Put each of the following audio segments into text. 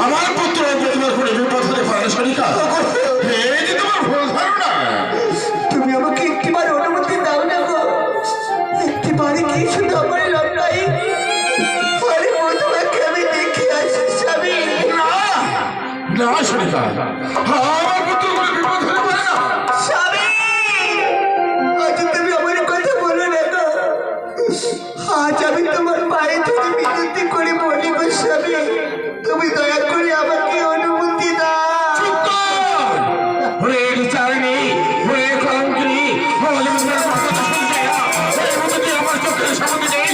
আমার পুত্র তোমার কোনো বিপদ হতে পারে সনিকা। এই যে তোমার ভুল ধারণা। তুমি আমাকে একটিবার অনুমতি দাও না গো, একটিবারে কি শুধু আমার লড়াই আরে তোমাকে আমি দেখে আসি স্বামী। না না সনিকা, আমার পুত্র কোনো বিপদ হতে পারে না স্বামী। আজ তুমি আমার কথা বলো না গো, আজ আমি তোমার পায়ে ধরে বিনতি করে বলি গো স্বামী, তুমি দয়া করে আমাকে অনুমতি দাও। আমার চোখের সামনে নেই।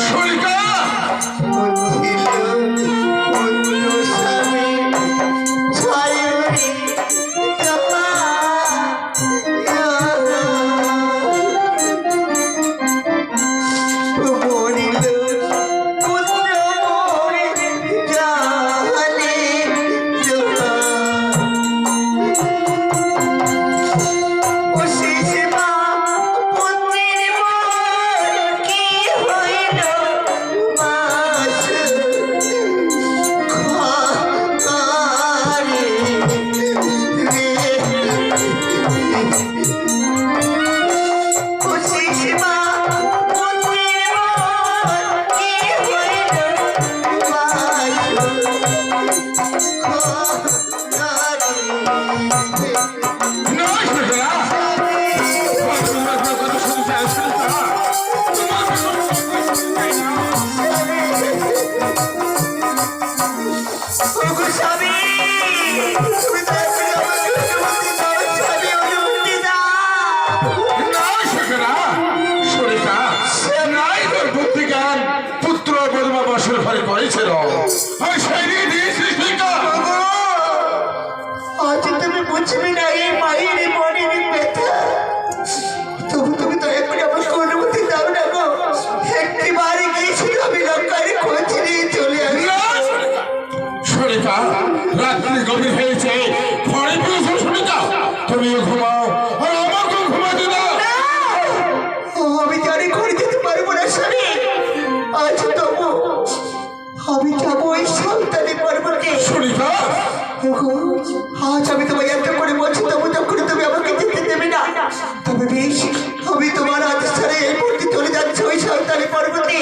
সনিকা আজ আমি তোমায় এত করে বলছি তবু যখন তুমি আমাকে যেতে দেবে না, তবে বেশ আমি তোমার আদেশ ছাড়া এই মুহূর্তে চলে যাচ্ছি ওই সাঁওতালি পর্বতে।